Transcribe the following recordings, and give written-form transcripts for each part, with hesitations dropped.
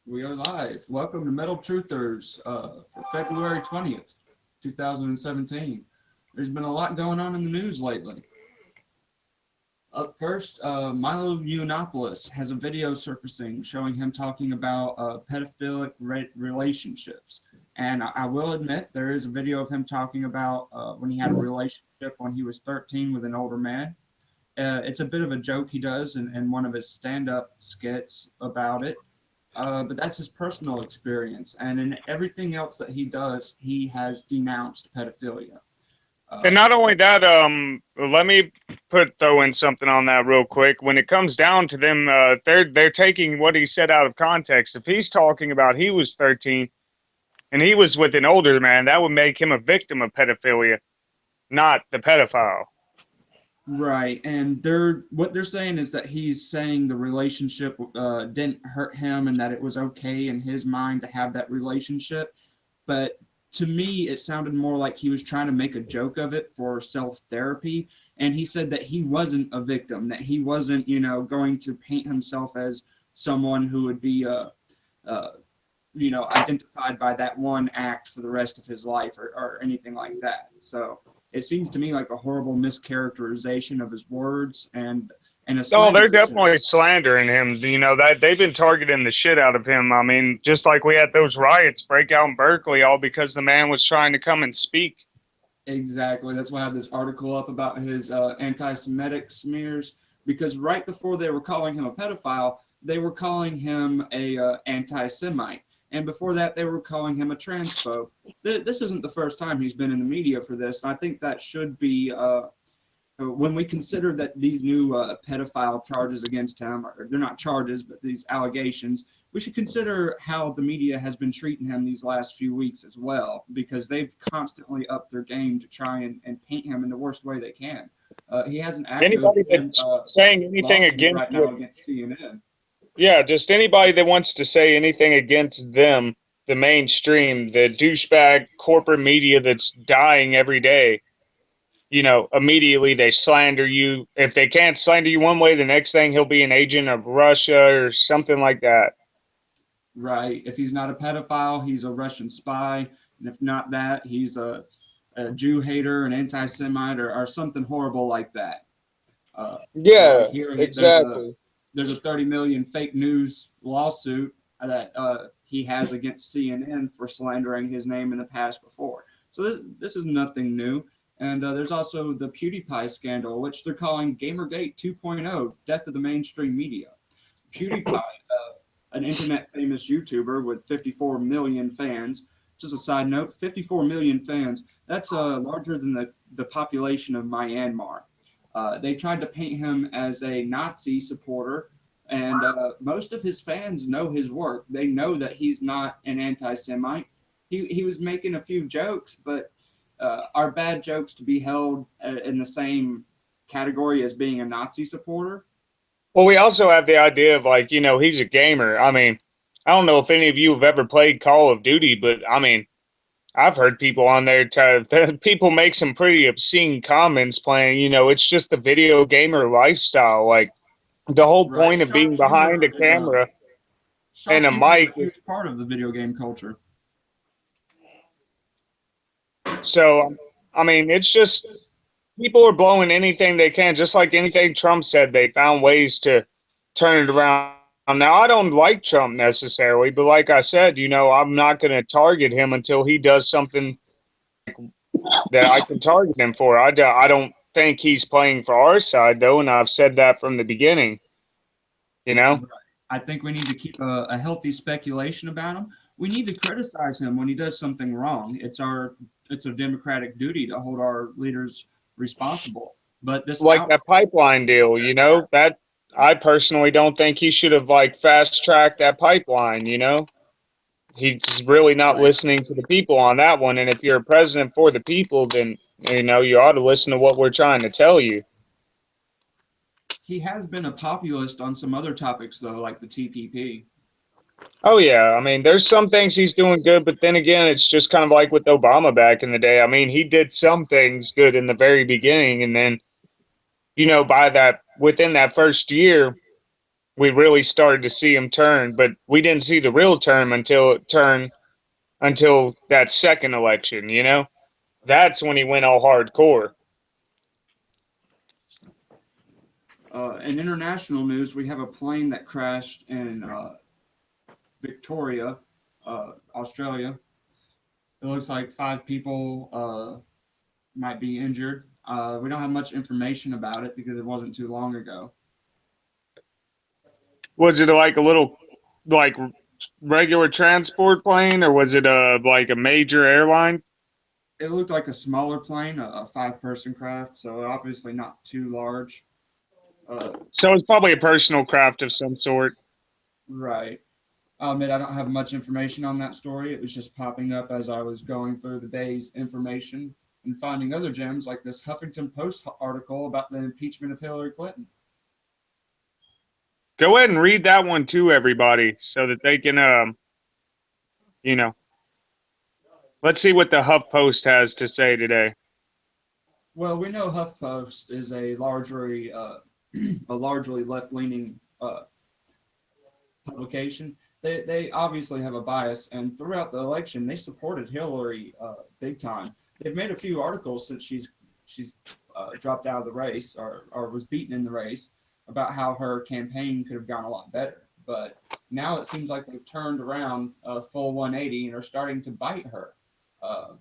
We are live. Welcome to Metal Truthers for February 20th, 2017. There's been a lot going on in the news lately. Up first, Milo Yiannopoulos has a video surfacing showing him talking about pedophilic relationships. And I will admit, there is a video of him talking about when he had a relationship when he was 13 with an older man. It's a bit of a joke he does in one of his stand-up skits about it. But that's his personal experience. And in everything else that he does, he has denounced pedophilia. And not only that, let me throw in something on that real quick. When it comes down to them, they're taking what he said out of context. If he's talking about he was 13 and he was with an older man, that would make him a victim of pedophilia, not the pedophile. Right, and what they're saying is that he's saying the relationship didn't hurt him, and that it was okay in his mind to have that relationship. But to me, it sounded more like he was trying to make a joke of it for self therapy. And he said that he wasn't a victim, that he wasn't, going to paint himself as someone who would be, uh, identified by that one act for the rest of his life or anything like that. So it seems to me like a horrible mischaracterization of his words and a Oh, they're slander to him. definitely slandering him. That they've been targeting the shit out of him. I mean, just like we had those riots break out in Berkeley, all because the man was trying to come and speak. Exactly. That's why I have this article up about his anti-Semitic smears. Because right before they were calling him a pedophile, they were calling him a anti-Semite, and before that, they were calling him a transphobe. This isn't the first time he's been in the media for this, and I think that should be when we consider that these new pedophile charges against him, or they're not charges, but these allegations, we should consider how the media has been treating him these last few weeks as well, because they've constantly upped their game to try and paint him in the worst way they can. He has an active Anybody that's saying anything lawsuit against right now against CNN. Yeah, just anybody that wants to say anything against them, the mainstream, the douchebag corporate media that's dying every day, immediately they slander you. If they can't slander you one way, the next thing he'll be an agent of Russia or something like that. Right. If he's not a pedophile, he's a Russian spy. And if not that, he's a Jew hater, an anti Semite, or something horrible like that. Yeah, Here exactly. there's a 30 million fake news lawsuit that he has against CNN for slandering his name in the past before. So this is nothing new. And there's also the PewDiePie scandal, which they're calling Gamergate 2.0, death of the mainstream media. PewDiePie, an internet famous YouTuber with 54 million fans. Just a side note, 54 million fans. That's larger than the population of Myanmar. They tried to paint him as a Nazi supporter, and most of his fans know his work. They know that he's not an anti Semite. He was making a few jokes, but are bad jokes to be held in the same category as being a Nazi supporter? Well, we also have the idea of he's a gamer. I mean, I don't know if any of you have ever played Call of Duty, but I mean, I've heard people on there people make some pretty obscene comments playing, it's just the video gamer lifestyle. Like the whole Right. point of being behind a camera and Shark a humor is a mic is huge part of the video game culture. so I mean, it's just people are blowing anything they can, just like anything Trump said, they found ways to turn it around. Now I don't like Trump necessarily, but like I said, I'm not going to target him until he does something that I can target him for. I don't think he's playing for our side, though, and I've said that from the beginning. You know, Right. I think we need to keep a healthy speculation about him. We need to criticize him when he does something wrong. It's a democratic duty to hold our leaders responsible. But this like out that pipeline deal. That I personally don't think he should have like fast tracked that pipeline. He's really not right, listening to the people on that one. And if you're a president for the people, then you ought to listen to what we're trying to tell you. he has been a populist on some other topics though, like the TPP. Oh yeah, I mean, there's some things he's doing good, but then again, it's just kind of like with Obama back in the day. I mean, he did some things good in the very beginning, and then by that within that first year, we really started to see him turn, but we didn't see the real turn until that second election, you know? That's when he went all hardcore. In international news, we have a plane that crashed in Victoria, Australia. It looks like 5 people might be injured. We don't have much information about it because it wasn't too long ago. Was it like a little like regular transport plane or was it like a major airline? It looked like a smaller plane, a 5-person craft, so obviously not too large. Uh, So it's probably a personal craft of some sort. right. I'll admit I don't have much information on that story. It was just popping up as I was going through the day's information and finding other gems like this Huffington Post article about the impeachment of Hillary Clinton. Go ahead and read that one too, everybody, so that they can you know, let's see what the HuffPost has to say today. Well, we know HuffPost is a largely a largely left-leaning publication. They obviously have a bias, and throughout the election, they supported Hillary big time. They've made a few articles since she's dropped out of the race or was beaten in the race about how her campaign could have gone a lot better. But now it seems like they've turned around a full 180 and are starting to bite her. Uh,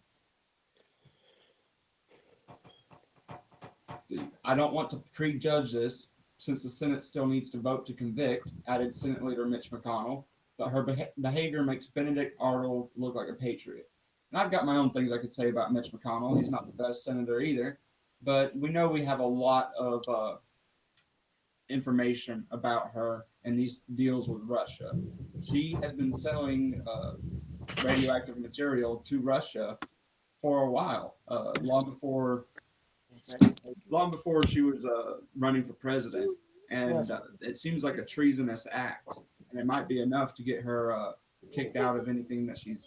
I don't want to prejudge this since the Senate still needs to vote to convict, added Senate Leader Mitch McConnell, but her behavior makes Benedict Arnold look like a patriot. And I've got my own things I could say about Mitch McConnell. He's not the best senator either, but we know we have a lot of information about her and these deals with Russia. She has been selling radioactive material to Russia for a while, long before she was running for president, and it seems like a treasonous act, and it might be enough to get her kicked out of anything that she's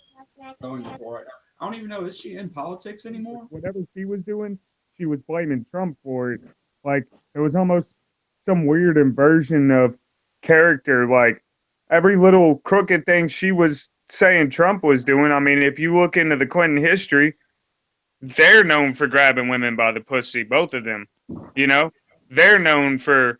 going for right now. I don't even know, is she in politics anymore? Whatever she was doing, she was blaming Trump for it. Like it was almost some weird inversion of character. Like every little crooked thing she was saying Trump was doing. I mean, if you look into the Clinton history, they're known for grabbing women by the pussy, both of them. You know, they're known for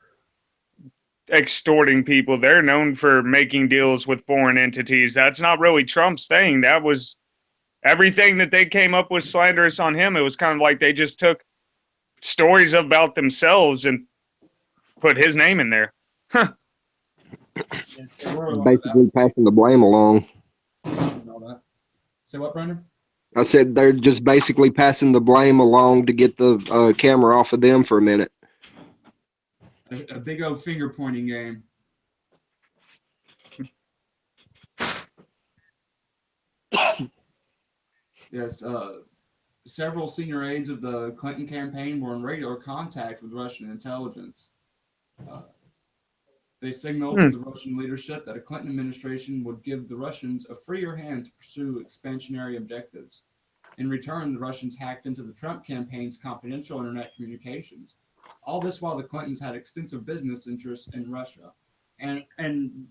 extorting people. They're known for making deals with foreign entities. That's not really Trump's thing. That was everything that they came up with slanderous on him. It was kind of like they just took stories about themselves and put his name in there. Huh. Yes, they were a Just lot of that. basically passing the blame along. And all that. Say what, Brendan? I said they're just basically passing the blame along to get the camera off of them for a minute. A big old finger pointing game. Yes, several senior aides of the Clinton campaign were in regular contact with Russian intelligence. Uh, they signaled to the Russian leadership that a Clinton administration would give the Russians a freer hand to pursue expansionary objectives. In return, the Russians hacked into the Trump campaign's confidential internet communications. All this while the Clintons had extensive business interests in Russia. And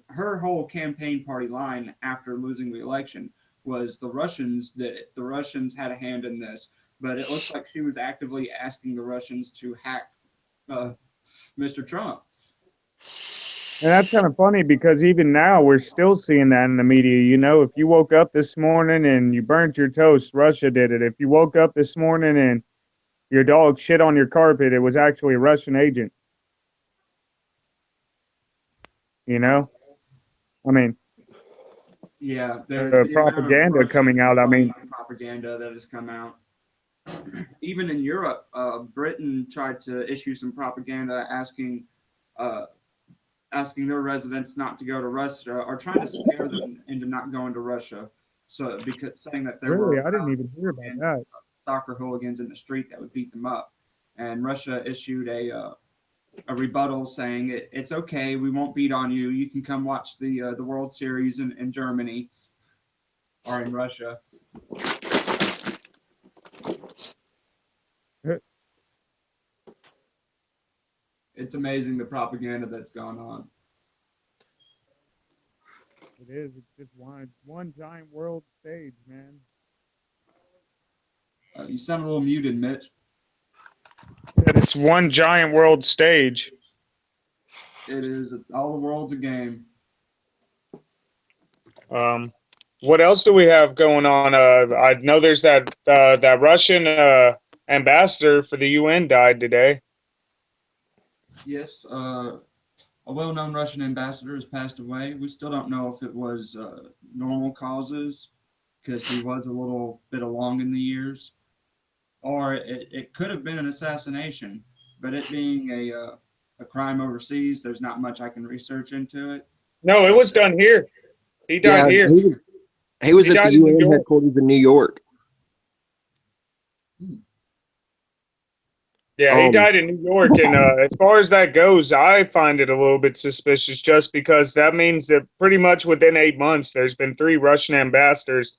her whole campaign party line after losing the election was the Russians did it. The Russians had a hand in this, but it looks like she was actively asking the Russians to hack uh, Mr. Trump. And that's kind of funny because even now we're still seeing that in the media. You know, if you woke up this morning and you burnt your toast, Russia did it. If you woke up this morning and your dog shit on your carpet, it was actually a Russian agent. You know, I mean, Yeah, the the amount of propaganda coming out. I mean, Russian propaganda that has come out. Even in Europe, Britain tried to issue some propaganda uh, asking their residents not to go to Russia or trying to scare them into not going to Russia. So because saying that there really, were I didn't even hear about that. soccer hooligans in the street that would beat them up, and Russia issued a rebuttal saying it's okay, we won't beat on you. You can come watch the World Series in Germany or in Russia. It's amazing the propaganda that's gone on. It is. It's just one giant world stage, man. You sound a little muted, Mitch. That it's one giant world stage. It is all the world's a game. What else do we have going on? I know there's that Russian ambassador for the UN died today. Yes, a well-known Russian ambassador has passed away. We still don't know if it was normal causes, because he was a little bit along in the years, or it could have been an assassination. But it being a crime overseas, there's not much I can research into it. No, it was done here. He Yeah, died here. he was He at the died in New UN York. headquarters in New York. Yeah, he died in New York, and as far as that goes, I find it a little bit suspicious just because that means that pretty much within 8 months, there's been 3 Russian ambassadors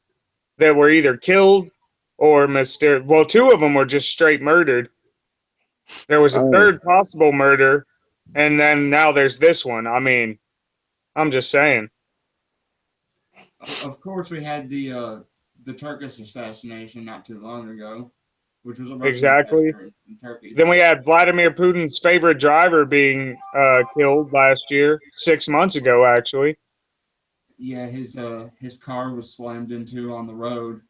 that were either killed or well, 2 of them were just straight murdered. There was a Oh, third possible murder, and then now there's this one. I mean, I'm just saying. Of course, we had the Turkish assassination not too long ago, which was a Russian Exactly. ambassador in Turkey. Then we had Vladimir Putin's favorite driver being killed last year, 6 months ago, actually. Yeah, his car was slammed into on the road.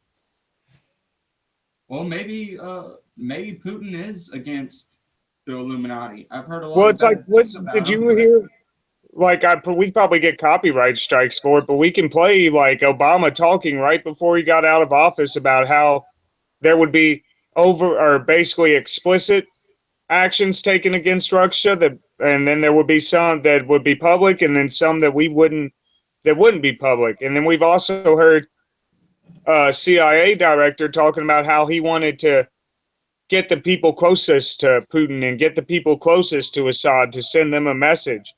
Well, maybe Putin is against the Illuminati. I've heard a lot Well, of it's like, bad things about did him, you but hear? Like, we probably get copyright strikes for it, but we can play like Obama talking right before he got out of office about how there would be over or basically explicit actions taken against Russia and then there would be some that would be public, and then some that wouldn't be public. And then we've also heard a CIA director talking about how he wanted to get the people closest to Putin and get the people closest to Assad to send them a message.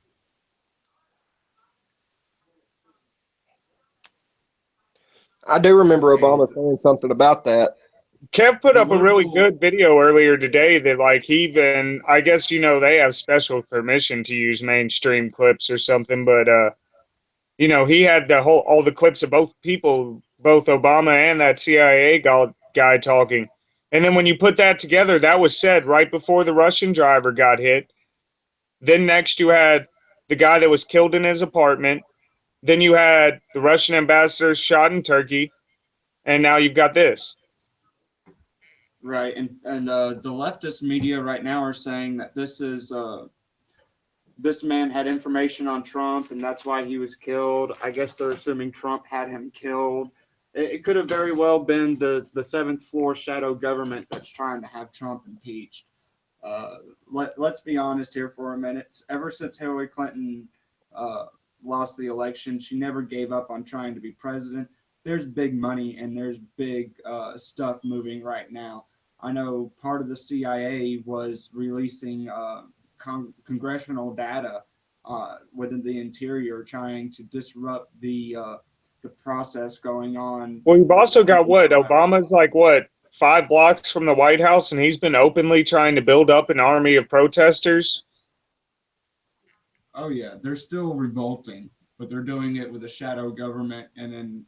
I do remember hey, Obama saying something about that. Kev put the up a really liberal good video earlier today that, like, he even, I guess, they have special permission to use mainstream clips or something, but he had all the clips of both people, both Obama and that CIA guy talking. And then when you put that together, that was said right before the Russian driver got hit. Then next you had the guy that was killed in his apartment. Then you had the Russian ambassador shot in Turkey, and now you've got this. right, and the leftist media right now are saying that this man had information on Trump, and that's why he was killed. I guess they're assuming Trump had him killed. It could have very well been the seventh floor shadow government that's trying to have Trump impeached. Let's be honest here for a minute. Ever since Hillary Clinton uh, lost the election, she never gave up on trying to be president. There's big money and there's big stuff moving right now. I know part of the CIA was releasing congressional data within the interior, trying to disrupt the process going on Well, you've with the also got Clinton what? trials. Obama's like what? 5 blocks from the White House, and he's been openly trying to build up an army of protesters. Oh yeah, they're still revolting, but they're doing it with a shadow government and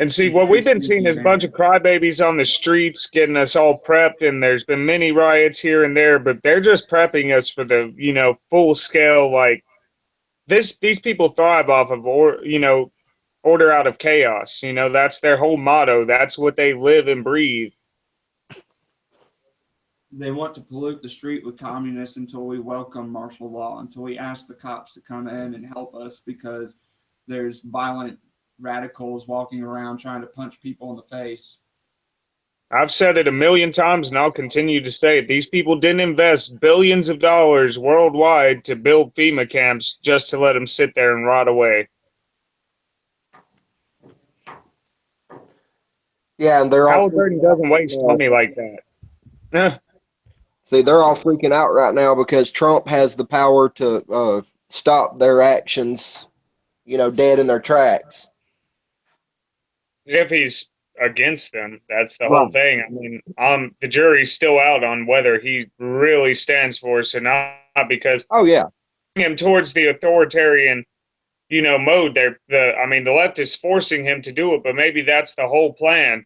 And see, in what very we've been seeing sneaky is a bunch of manner. crybabies on the streets getting us all prepped, and there's been many riots here and there, but they're just prepping us for the, full scale, like these people thrive off of order out of chaos. That's their whole motto. That's what they live and breathe. They want to pollute the street with communists until we welcome martial law, until we ask the cops to come in and help us because there's violent radicals walking around trying to punch people in the face. I've said it a million times and I'll continue to say it. These people didn't invest billions of dollars worldwide to build FEMA camps just to let them sit there and rot away. Yeah, and they're all Halliburton freaking out doesn't right waste now. money like that. See, they're all freaking out right now because Trump has the power to stop their actions, dead in their tracks. If he's against them, that's the whole Right. thing. I mean, the jury's still out on whether he really stands for us or not, because Oh yeah. him towards the authoritarian, mode. The left is forcing him to do it, but maybe that's the whole plan.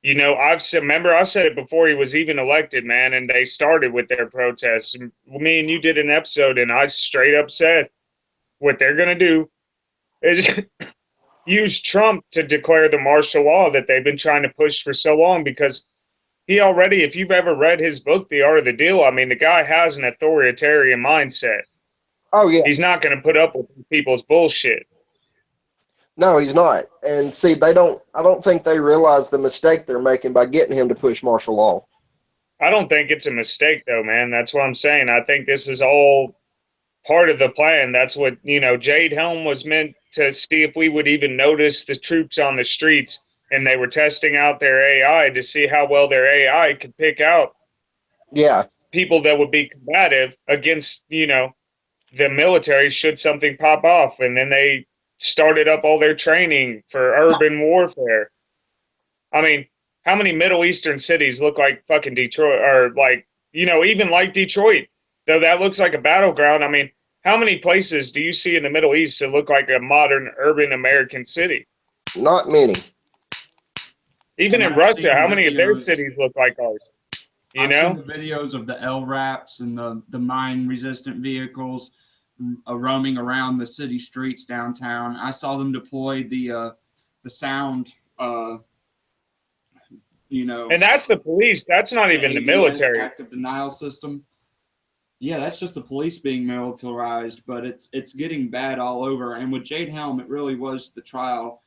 I said it before he was even elected, man, and they started with their protests. Me and you did an episode, and I straight up said what they're gonna do is use Trump to declare the martial law that they've been trying to push for so long, because he already, if you've ever read his book, The Art of the Deal, I mean, the guy has an authoritarian mindset. Oh yeah. He's not going to put up with people's bullshit. No, he's not. And see, I don't think they realize the mistake they're making by getting him to push martial law. I don't think it's a mistake, though, man. That's what I'm saying. I think this is all part of the plan. That's what, Jade Helm was meant to see if we would even notice the troops on the streets, and they were testing out their AI to see how well their AI could pick out people that would be combative against, the military should something pop off. And then they started up all their training for urban warfare. I mean, how many Middle Eastern cities look like fucking Detroit, or like, even like Detroit, though that looks like a battleground? I mean, how many places do you see in the Middle East that look like a modern urban American city? Not many. Even in Russia, how many of their cities look like ours? I've seen the videos of the LRAPs and the mine-resistant vehicles roaming around the city streets downtown. I saw them deploy the sound, And that's the police. That's not even the military. Active denial system. Yeah, that's just the police being militarized, but it's getting bad all over. And with Jade Helm, it really was the trial.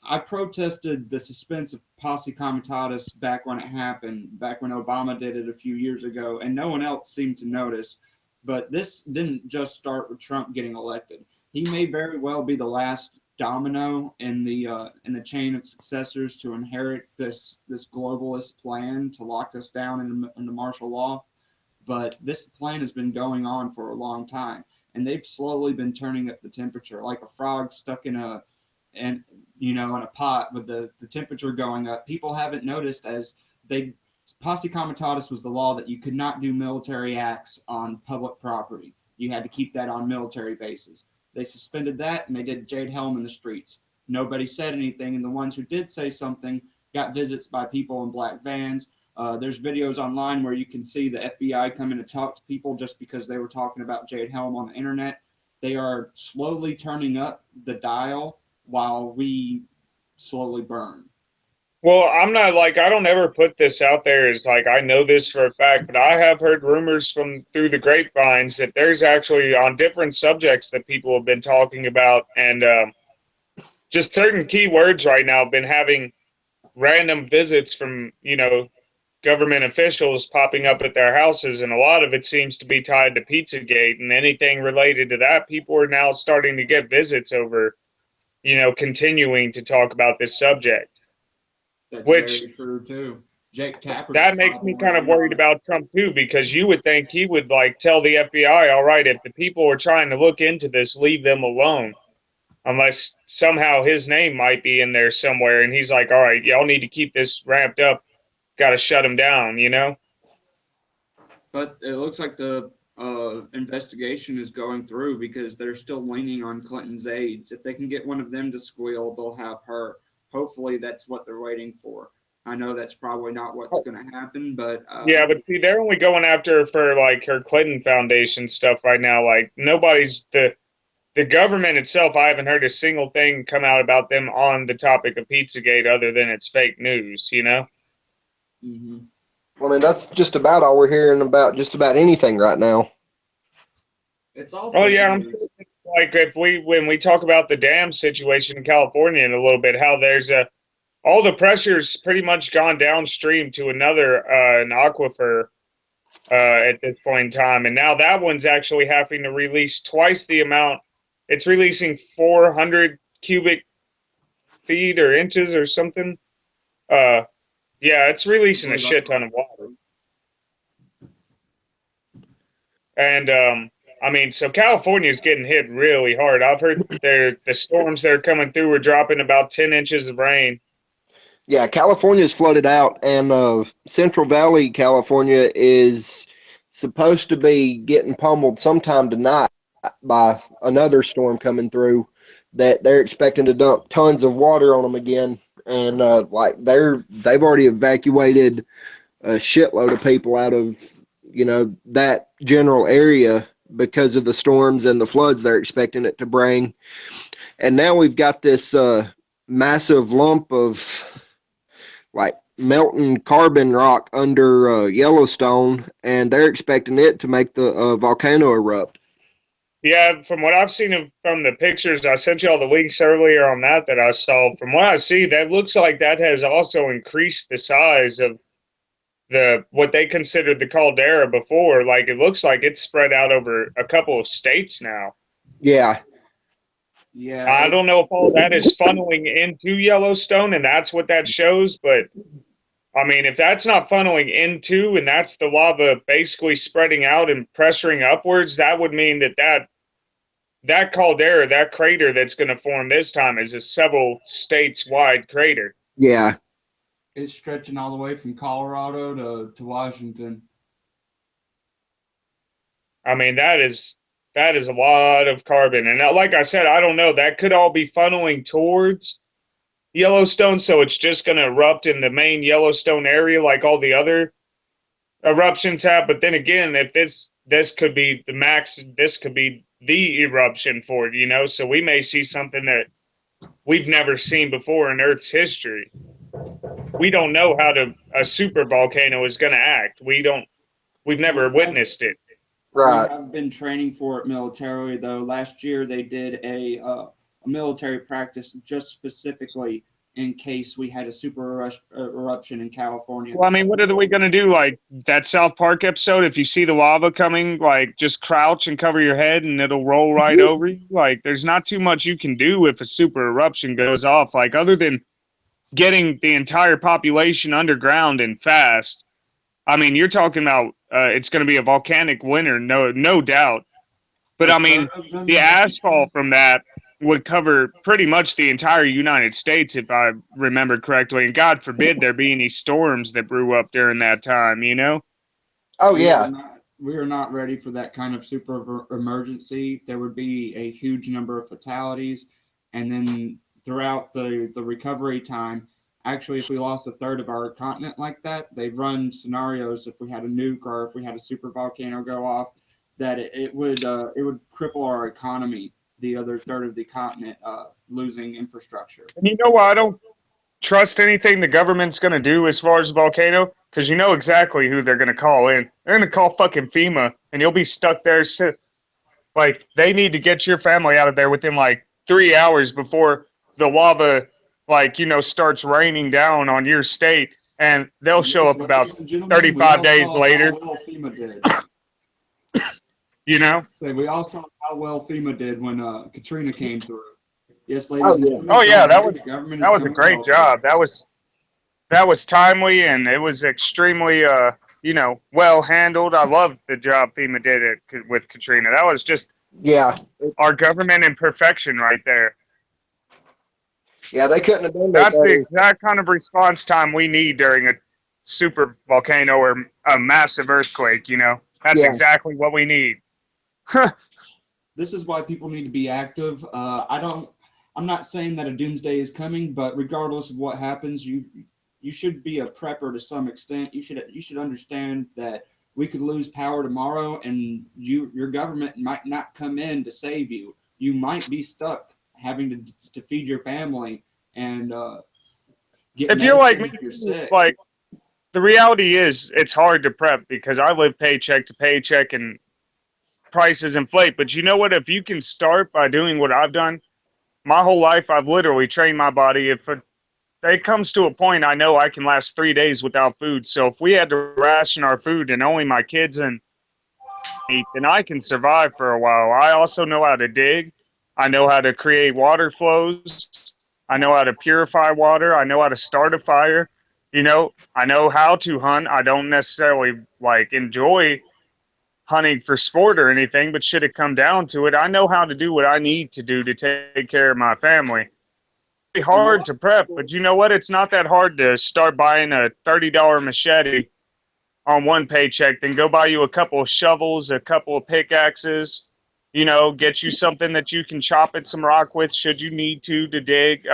I protested the suspense of posse comitatus back when it happened, back when Obama did it a few years ago, and no one else seemed to notice. But this didn't just start with Trump getting elected. He may very well be the last domino in the chain of successors to inherit this globalist plan to lock us down in the martial law. But this plan has been going on for a long time, and they've slowly been turning up the temperature like a frog stuck in a pot with the temperature going up. People haven't noticed posse comitatus was the law that you could not do military acts on public property. You had to keep that on military bases. They suspended that, and they did Jade Helm in the streets. Nobody said anything, and the ones who did say something got visits by people in black vans. There's videos online where you can see the FBI coming to talk to people just because they were talking about Jade Helm on the internet. They are slowly turning up the dial while we slowly burn. Well, I'm not I don't ever put this out there as I know this for a fact, but I have heard rumors through the grapevines that there's actually on different subjects that people have been talking about, and just certain keywords right now have been having random visits from, government officials popping up at their houses, and a lot of it seems to be tied to Pizzagate, and anything related to that, people are now starting to get visits over, continuing to talk about this subject. That's very true too. Jake Tapper. That makes me kind of worried about Trump too, because you would think he would tell the FBI, all right, if the people are trying to look into this, leave them alone. Unless somehow his name might be in there somewhere, and he's like, all right, y'all need to keep this ramped up. Got to shut him down, But it looks like the investigation is going through because they're still leaning on Clinton's aides. If they can get one of them to squeal, they'll have her. Hopefully that's what they're waiting for. I know that's probably not what's going to happen, but yeah, but see, they're only going after her for her Clinton Foundation stuff right now. Nobody's the government itself. I haven't heard a single thing come out about them on the topic of Pizzagate other than it's fake news, Mm-hmm. Well, I mean, that's just about all we're hearing about just about anything right now. It's all. Oh yeah, I'm sure when we talk about the dam situation in California in a little bit, how there's all the pressure's pretty much gone downstream to another an aquifer at this point in time, and now that one's actually having to release twice the amount. It's releasing 400 cubic feet or inches or something. Yeah, it's releasing a shit ton of water. And I mean, so California's getting hit really hard. I've heard the storms that are coming through are dropping about 10 inches of rain. Yeah, California's flooded out, and Central Valley, California is supposed to be getting pummeled sometime tonight. by another storm coming through, that they're expecting to dump tons of water on them again. And like they've already evacuated a shitload of people out of that general area because of the storms and the floods they're expecting it to bring. And now we've got this massive lump of like melting carbon rock under Yellowstone, and they're expecting it to make the volcano erupt. Yeah, from what I've seen from the pictures, I sent you all the links earlier on that I saw. From what I see, that looks like that has also increased the size of what they considered the caldera before. Like it looks like it's spread out over a couple of states now. Yeah. Yeah, I don't know if all that is funneling into Yellowstone and that's what that shows, but I mean, if that's not funneling into and that's the lava basically spreading out and pressuring upwards, that would mean that caldera, that crater that's going to form this time is a several states wide crater. Yeah. it's stretching all the way from Colorado to Washington. I mean, that is a lot of carbon. And like I said, I don't know. That could all be funneling towards Yellowstone, so it's just going to erupt in the main Yellowstone area like all the other eruptions have. But then again, if this could be the max, this could be the eruption for it, you know? So we may see something that we've never seen before in Earth's history. We don't know how a super volcano is going to act. We've never witnessed it. Right. We have been training for it militarily, though. Last year they did a military practice just specifically in case we had a super eruption in California. Well, I mean, what are we going to do? Like that South Park episode, if you see the lava coming, like just crouch and cover your head and it'll roll right over you. Like there's not too much you can do if a super eruption goes off, like other than getting the entire population underground and fast. I mean, you're talking about it's going to be a volcanic winter, no doubt. But I mean, the asphalt from that would cover pretty much the entire United States, if I remember correctly. And God forbid there be any storms that brew up during that time, you know? Oh, yeah. We are not ready for that kind of super emergency. There would be a huge number of fatalities. And then throughout the recovery time, actually, if we lost a third of our continent like that, they've run scenarios if we had a nuke or if we had a super volcano go off, that it would cripple our economy, the other third of the continent losing infrastructure. And you know why I don't trust anything the government's going to do as far as a volcano? Because you know exactly who they're going to call in. They're going to call fucking FEMA, and you'll be stuck there. Like, they need to get your family out of there within, like, 3 hours before the lava, like, you know, starts raining down on your state, and they'll show up about 35 days later. How well FEMA did. You know? So we all saw how well FEMA did when Katrina came through. Yes, ladies and gentlemen. Oh yeah, that was a great job. That was timely and it was extremely you know, well handled. I loved the job FEMA did with Katrina. That was just our government in perfection right there. Yeah, they couldn't have done that. That's the exact kind of response time we need during a super volcano or a massive earthquake. You know, that's exactly what we need. This is why people need to be active. I'm not saying that a doomsday is coming, but regardless of what happens, you should be a prepper to some extent. You should understand that we could lose power tomorrow, and your government might not come in to save you. You might be stuck having to feed your family and get. If you're like me, if you're sick. Like the reality is, it's hard to prep because I live paycheck to paycheck and prices inflate. But you know what? If you can start by doing what I've done. My whole life, I've literally trained my body. If it comes to a point, I know I can last 3 days without food. So if we had to ration our food and only my kids and eat, then I can survive for a while. I also know how to dig. I know how to create water flows. I know how to purify water. I know how to start a fire. You know, I know how to hunt. I don't necessarily enjoy hunting for sport or anything, but should it come down to it, I know how to do what I need to do to take care of my family. It's really hard to prep, but you know what? It's not that hard to start buying a $30 machete on one paycheck, then go buy you a couple of shovels, a couple of pickaxes, You know, get you something that you can chop at some rock with should you need to dig.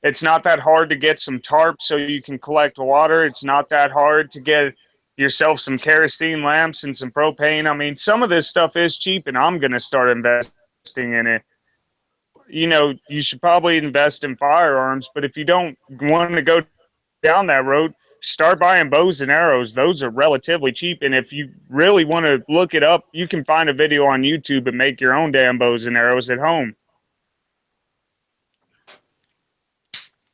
It's not that hard to get some tarp so you can collect water. It's not that hard to get yourself some kerosene lamps and some propane. I mean, some of this stuff is cheap, and I'm going to start investing in it. You know, you should probably invest in firearms, but if you don't want to go down that road, start buying bows and arrows. Those are relatively cheap, and if you really want to look it up, you can find a video on YouTube and make your own damn bows and arrows at home.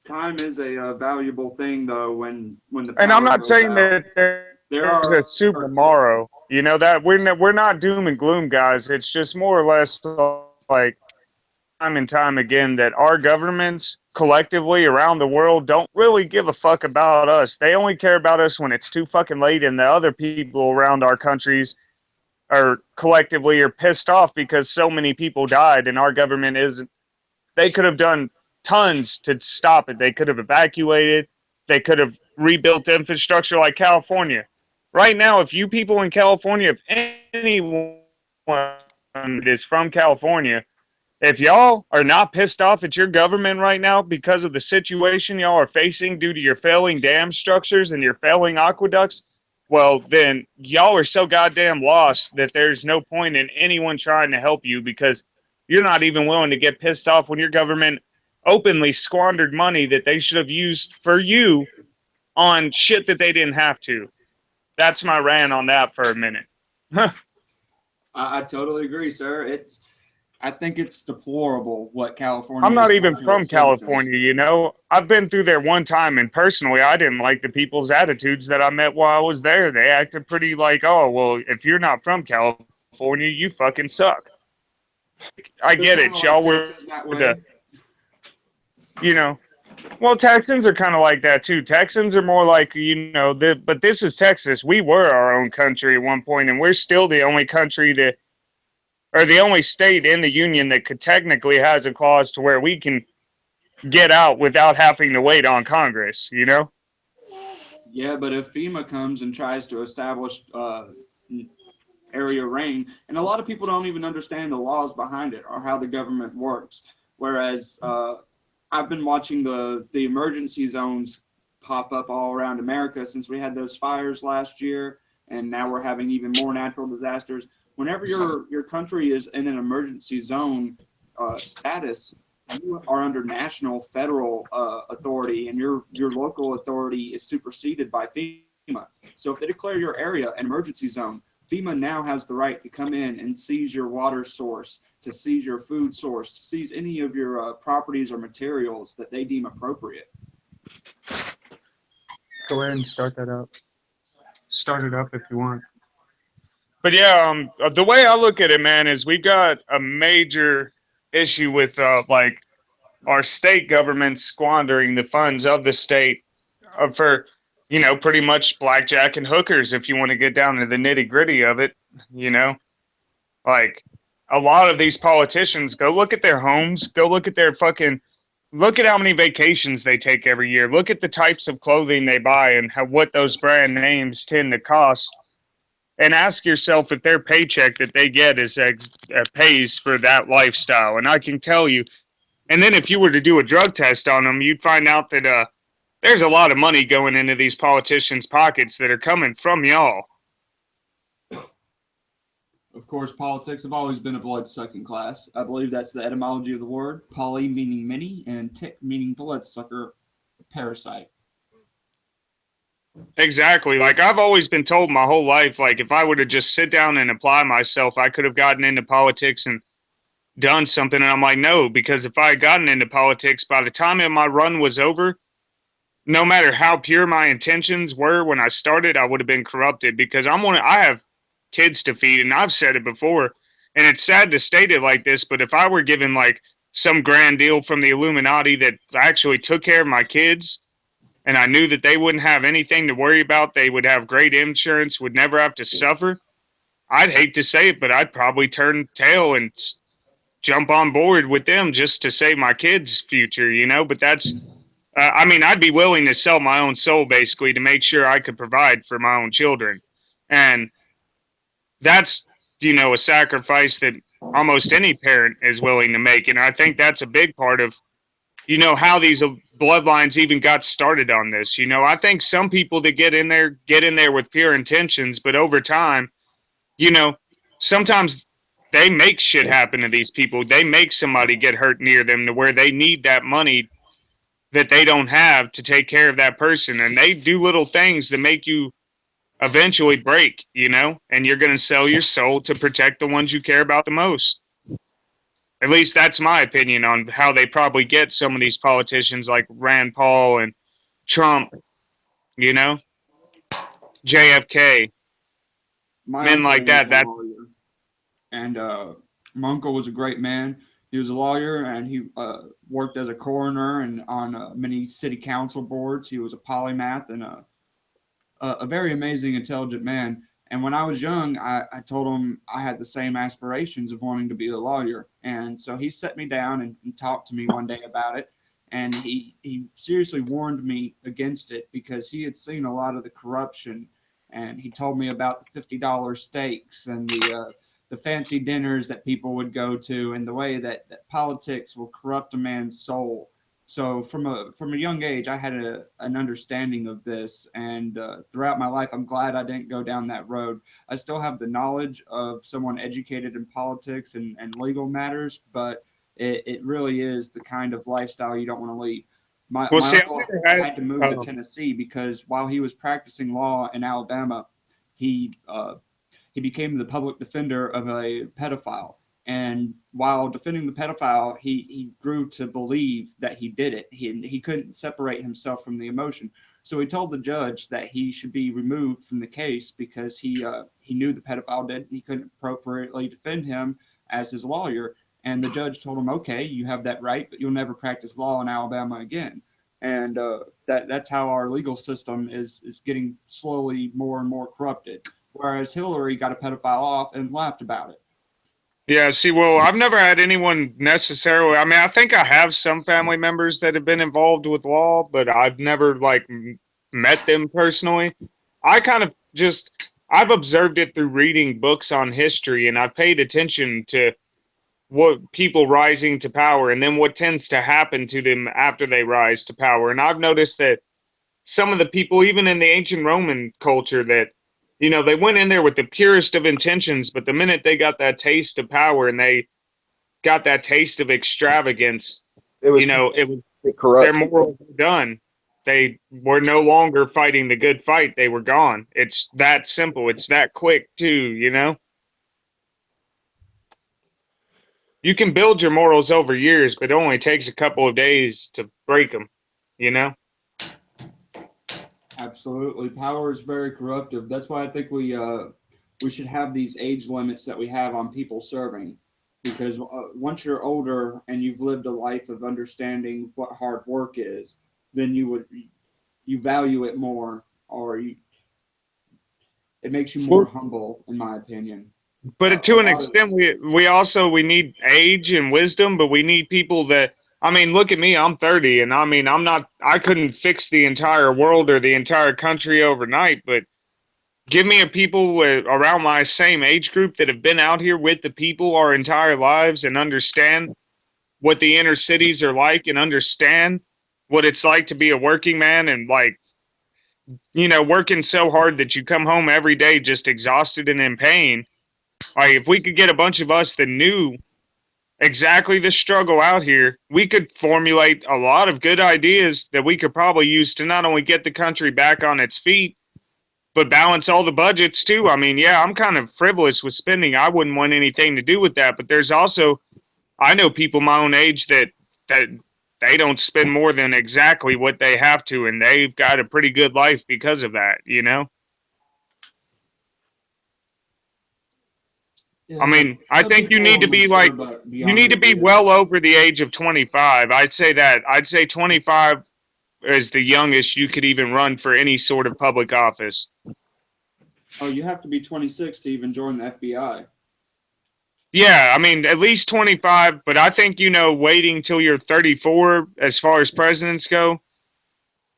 Time is a valuable thing, though. When the And I'm power not goes saying out, that there there's are a super tomorrow. You know that we're not doom and gloom, guys. It's just more or less like time and time again that our governments collectively around the world don't really give a fuck about us. They only care about us when it's too fucking late, and the other people around our countries are collectively are pissed off because so many people died, and our government isn't. They could have done tons to stop it. They could have evacuated. They could have rebuilt infrastructure like California. Right now, if you people in California, if anyone is from California, if y'all are not pissed off at your government right now because of the situation y'all are facing due to your failing dam structures and your failing aqueducts, well, then y'all are so goddamn lost that there's no point in anyone trying to help you because you're not even willing to get pissed off when your government openly squandered money that they should have used for you on shit that they didn't have to. That's my rant on that for a minute. I totally agree, sir. I think it's deplorable what I'm California has not done even to from its citizens. California, you know. I've been through there one time, and personally, I didn't like the people's attitudes that I met while I was there. They acted pretty like, oh, well, if you're not from California, you fucking suck. I They're get kind of it. like Y'all were Texas that the, way. you know, well, Texans are kind of like that too. Texans are more like, you know, but this is Texas. We were our own country at one point, and we're still the only country that, or the only state in the union that could technically has a clause to where we can get out without having to wait on Congress, you know? Yeah, but if FEMA comes and tries to establish area rain, and a lot of people don't even understand the laws behind it or how the government works. Whereas I've been watching the emergency zones pop up all around America since we had those fires last year, and now we're having even more natural disasters. Whenever your country is in an emergency zone status, you are under national federal authority, and your local authority is superseded by FEMA. So if they declare your area an emergency zone, FEMA now has the right to come in and seize your water source, to seize your food source, to seize any of your properties or materials that they deem appropriate. Go ahead and start that up. Start it up if you want. But yeah, the way I look at it, man, is we've got a major issue with like our state government squandering the funds of the state for, you know, pretty much blackjack and hookers. If you want to get down to the nitty gritty of it, you know, like a lot of these politicians, go look at their homes, go look at their fucking, look at how many vacations they take every year. Look at the types of clothing they buy and how what those brand names tend to cost. And ask yourself if their paycheck that they get is pays for that lifestyle. And I can tell you. And then if you were to do a drug test on them, you'd find out that there's a lot of money going into these politicians' pockets that are coming from y'all. Of course, politics have always been a blood-sucking class. I believe that's the etymology of the word. Poly meaning many, and tick meaning bloodsucker, parasite. Exactly. Like I've always been told my whole life, like if I were to just sit down and apply myself, I could have gotten into politics and done something. And I'm like, no, because if I had gotten into politics, by the time my run was over, no matter how pure my intentions were when I started, I would have been corrupted because I have kids to feed, and I've said it before, and it's sad to state it like this, but if I were given like some grand deal from the Illuminati that actually took care of my kids, and I knew that they wouldn't have anything to worry about, they would have great insurance, would never have to suffer, I'd hate to say it, but I'd probably turn tail and jump on board with them just to save my kids' future, you know, but that's I mean, I'd be willing to sell my own soul basically to make sure I could provide for my own children. And that's, you know, a sacrifice that almost any parent is willing to make. And I think that's a big part of, how these bloodlines even got started on this. I think some people that get in there with pure intentions, but over time, you know, sometimes they make shit happen to these people. They make somebody get hurt near them to where they need that money that they don't have to take care of that person. And they do little things that make you eventually break, and you're going to sell your soul to protect the ones you care about the most. At least that's my opinion on how they probably get some of these politicians like Rand Paul and Trump, you know, JFK, My men uncle like was that. a That lawyer, and my uncle was a great man. He was a lawyer, and he worked as a coroner and on many city council boards. He was a polymath and a very amazing, intelligent man. And when I was young, I told him I had the same aspirations of wanting to be a lawyer. And so he set me down and talked to me one day about it. And he seriously warned me against it because he had seen a lot of the corruption. And he told me about the $50 steaks and the fancy dinners that people would go to and the way that politics will corrupt a man's soul. So from a young age, I had an understanding of this, and throughout my life, I'm glad I didn't go down that road. I still have the knowledge of someone educated in politics and legal matters, but it really is the kind of lifestyle you don't want to leave. My well, my see, I uncle never had. had to move to Tennessee because while he was practicing law in Alabama, he uh, he became the public defender of a pedophile. And while defending the pedophile, he grew to believe that he did it. He couldn't separate himself from the emotion. So he told the judge that he should be removed from the case because he knew the pedophile did. He couldn't appropriately defend him as his lawyer. And the judge told him, "Okay, you have that right, but you'll never practice law in Alabama again." And that's how our legal system is getting slowly more and more corrupted. Whereas Hillary got a pedophile off and laughed about it. Yeah, see, well, I've never had anyone necessarily. I mean, I think I have some family members that have been involved with law, but I've never like met them personally. I kind of just I've observed it through reading books on history, and I've paid attention to what people rising to power and then what tends to happen to them after they rise to power. And I've noticed that some of the people, even in the ancient Roman culture, that they went in there with the purest of intentions, but the minute they got that taste of power and they got that taste of extravagance, It was it was their corrupt. morals were done. They were no longer fighting the good fight. They were gone. It's that simple. It's that quick too. You can build your morals over years, but it only takes a couple of days to break them. Absolutely, power is very corruptive. That's why I think we should have these age limits that we have on people serving, because once you're older and you've lived a life of understanding what hard work is, then you value it more, or it makes you more Well, humble, in my opinion. but A to an lot of extent, we need age and wisdom, but we need people that. I mean, look at me. I'm 30, and I mean, I couldn't fix the entire world or the entire country overnight. But give me a people around my same age group that have been out here with the people our entire lives and understand what the inner cities are like and understand what it's like to be a working man and like working so hard that you come home every day just exhausted and in pain. Like if we could get a bunch of us that knew exactly the struggle out here, we could formulate a lot of good ideas that we could probably use to not only get the country back on its feet, but balance all the budgets too. I mean, yeah, I'm kind of frivolous with spending. I wouldn't want anything to do with that. But there's also, I know people my own age that they don't spend more than exactly what they have to, and they've got a pretty good life because of that. I yeah, mean, I some think you people need are to be like, mature, but you beyond need to their be years. well over the age of 25. I'd say that. I'd say 25 is the youngest you could even run for any sort of public office. Oh, you have to be 26 to even join the FBI. Yeah, I mean, at least 25, but I think, waiting till you're 34 as far as presidents go,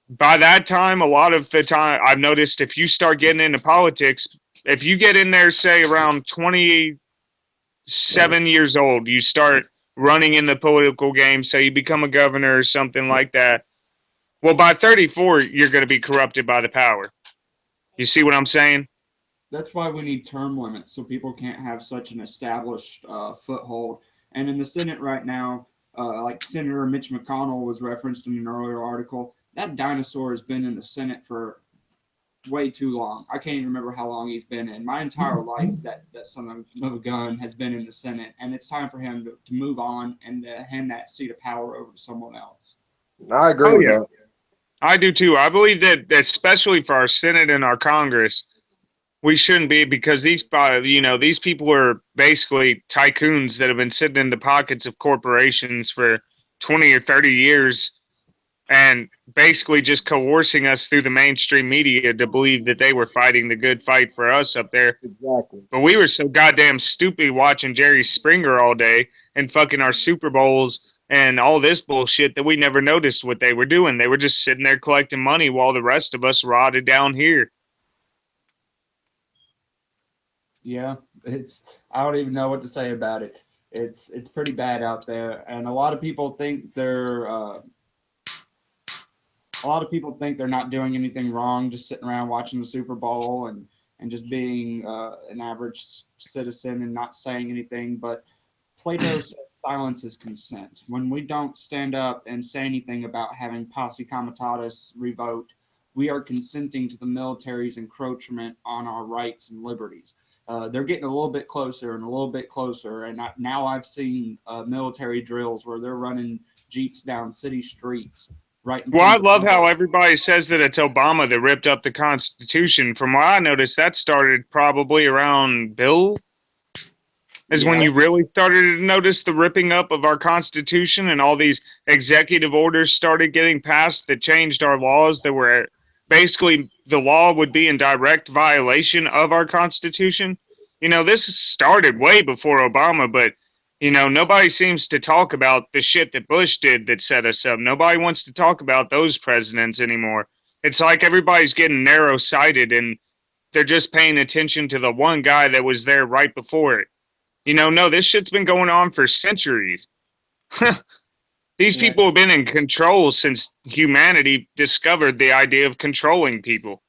by that time, a lot of the time, I've noticed if you start getting into politics, if you get in there, say around 20, 7 years old, you start running in the political game, say you become a governor or something like that. Well, by 34, you're going to be corrupted by the power. You see what I'm saying? That's why we need term limits so people can't have such an established foothold. And in the Senate right now, like Senator Mitch McConnell was referenced in an earlier article, that dinosaur has been in the Senate for way too long. I can't even remember how long he's been in. My entire life, that son of a gun has been in the Senate, and it's time for him to move on and hand that seat of power over to someone else. I agree Oh, with yeah. that. I do too. I believe that especially for our Senate and our Congress, we shouldn't be, because these people are basically tycoons that have been sitting in the pockets of corporations for 20 or 30 years and basically just coercing us through the mainstream media to believe that they were fighting the good fight for us up there. Exactly. But we were so goddamn stupid watching Jerry Springer all day and fucking our Super Bowls and all this bullshit that we never noticed what they were doing. They were just sitting there collecting money while the rest of us rotted down here. Yeah, I don't even know what to say about it. It's pretty bad out there, and a lot of people think they're not doing anything wrong, just sitting around watching the Super Bowl and just being an average citizen and not saying anything. But Plato said silence is consent. When we don't stand up and say anything about having posse comitatus revoked, we are consenting to the military's encroachment on our rights and liberties. They're getting a little bit closer and a little bit closer, and now I've seen military drills where they're running jeeps down city streets right in Well, I front of the love how people. everybody says that it's Obama that ripped up the Constitution. From what I noticed, that started probably around Bill, is when Yeah, you really started to notice the ripping up of our Constitution, and all these executive orders started getting passed that changed our laws, that were basically the law would be in direct violation of our Constitution. This started way before Obama, but nobody seems to talk about the shit that Bush did that set us up. Nobody wants to talk about those presidents anymore. It's like everybody's getting narrow sighted and they're just paying attention to the one guy that was there right before it. No, this shit's been going on for centuries. These yeah. people have been in control since humanity discovered the idea of controlling people.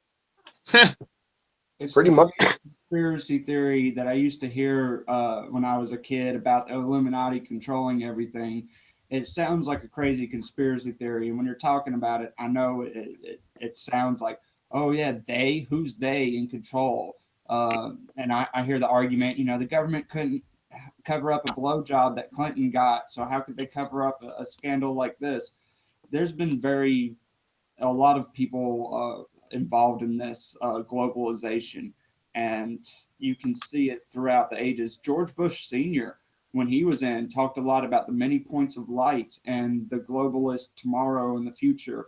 It's Pretty the much. great conspiracy theory that I used to hear when I was a kid about the Illuminati controlling everything. It sounds like a crazy conspiracy theory, and when you're talking about it, I know it sounds like, oh yeah, who's they in control? And I hear the argument, the government couldn't cover up a blowjob that Clinton got, so how could they cover up a scandal like this? There's been a lot of people involved in this globalization, and you can see it throughout the ages. George Bush Sr., when he was in, talked a lot about the many points of light and the globalist tomorrow and the future.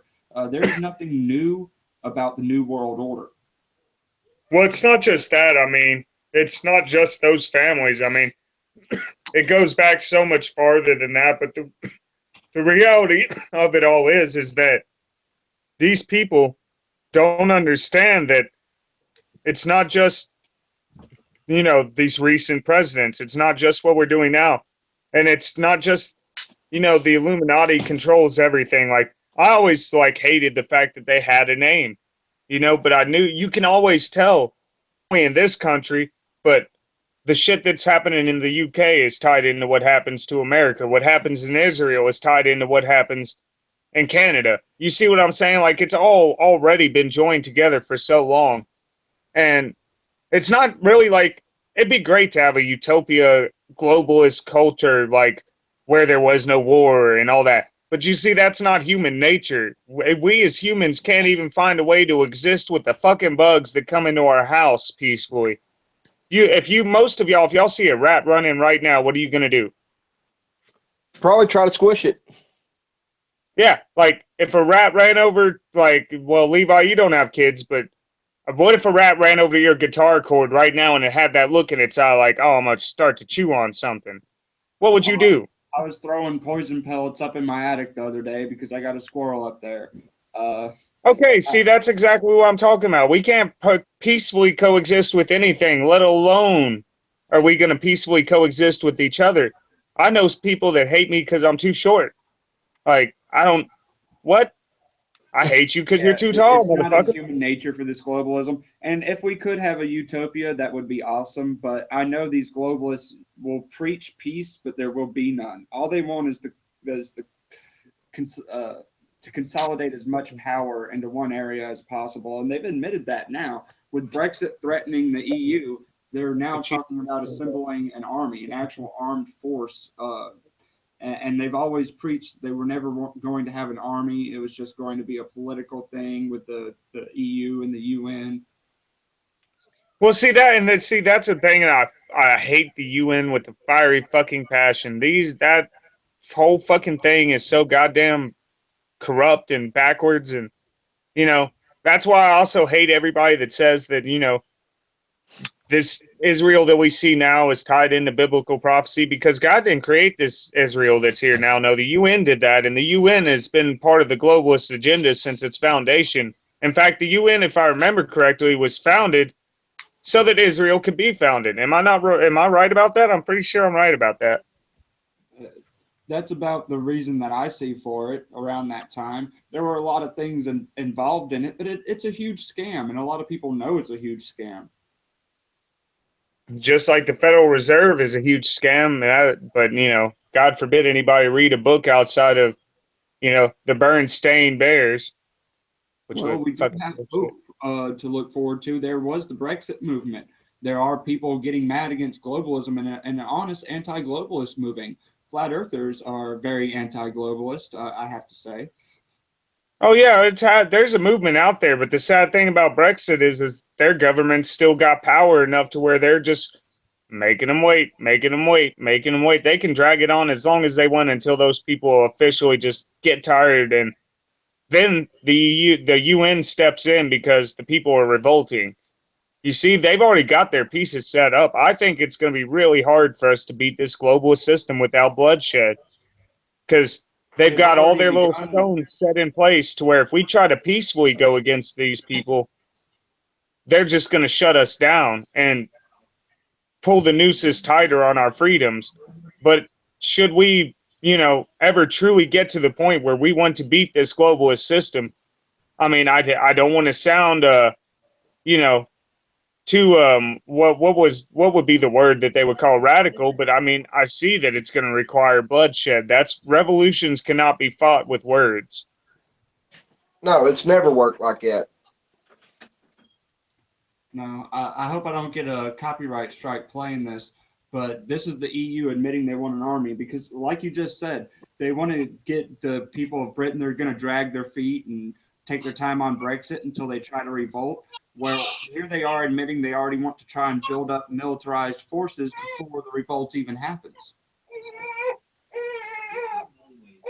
There is nothing new about the New World Order. Well, it's not just that. I mean, it's not just those families. I mean, it goes back so much farther than that. But the reality of it all is that these people don't understand that it's not just, these recent presidents. It's not just what we're doing now. And it's not just, the Illuminati controls everything. Like, I always hated the fact that they had a name, but I knew you can always tell only in this country, but the shit that's happening in the UK is tied into what happens to America. What happens in Israel is tied into what happens in Canada. You see what I'm saying? Like, it's all already been joined together for so long. And it's not really like, it'd be great to have a utopia globalist culture, like where there was no war and all that. But you see, that's not human nature. We as humans can't even find a way to exist with the fucking bugs that come into our house peacefully. Most of y'all, if y'all see a rat running right now, what are you gonna do? Probably try to squish it. Yeah, like if a rat ran over, well, Levi, you don't have kids, but what if a rat ran over your guitar cord right now and it had that look in its eye, like, oh, I'm gonna start to chew on something? What would you do? I was throwing poison pellets up in my attic the other day because I got a squirrel up there. Okay, see, that's exactly what I'm talking about. We can't peacefully coexist with anything, let alone are we going to peacefully coexist with each other? I know people that hate me because I'm too short. Like, I don't, what? I hate you because you're Yeah, too tall, it's not in motherfucker. human nature for this globalism. And if we could have a utopia, that would be awesome. But I know these globalists will preach peace, but there will be none. All they want is the to consolidate as much power into one area as possible. And they've admitted that now. With Brexit threatening the EU, they're now talking about assembling an army, an actual armed force. And they've always preached they were never going to have an army. It was just going to be a political thing with the EU and the UN. Well, see that, and see that's the thing, and I hate the UN with a fiery fucking passion. That whole fucking thing is so goddamn corrupt and backwards, and you know that's why I also hate everybody that says that this Israel that we see now is tied into biblical prophecy, because God didn't create this Israel that's here now. No, the UN did that, and the UN has been part of the globalist agenda since its foundation. In fact, the UN, if I remember correctly, was founded so that Israel could be founded. Am I not? Am I right about that? I'm pretty sure I'm right about that. That's about the reason that I see for it around that time. There were a lot of things involved in it, but it's a huge scam, and a lot of people know it's a huge scam. Just like the Federal Reserve is a huge scam, but God forbid anybody read a book outside of the Bernstein Bears, which Well, would we do fucking have bullshit. hope to look forward to. There was the Brexit movement. There are people getting mad against globalism and an honest anti-globalist moving. Flat earthers are very anti-globalist, I have to say. Oh yeah, there's a movement out there, but the sad thing about Brexit is their government still got power enough to where they're just making them wait, making them wait, making them wait. They can drag it on as long as they want until those people officially just get tired, and then the UN steps in because the people are revolting. You see, they've already got their pieces set up. I think it's going to be really hard for us to beat this globalist system without bloodshed, because they've They've got all already their little begun. stones set in place to where if we try to peacefully go against these people, they're just going to shut us down and pull the nooses tighter on our freedoms. But should we, ever truly get to the point where we want to beat this globalist system, I mean, I don't want to sound, you know, too what would be the word that they would call radical, but I mean, I see that it's going to require bloodshed. That's revolutions cannot be fought with words. No, it's never worked like that. No, I hope I don't get a copyright strike playing this, but this is the EU admitting they want an army because, like you just said, they want to get the people of Britain. They're going to drag their feet and take their time on Brexit until they try to revolt. Well, here they are admitting they already want to try and build up militarized forces before the revolt even happens.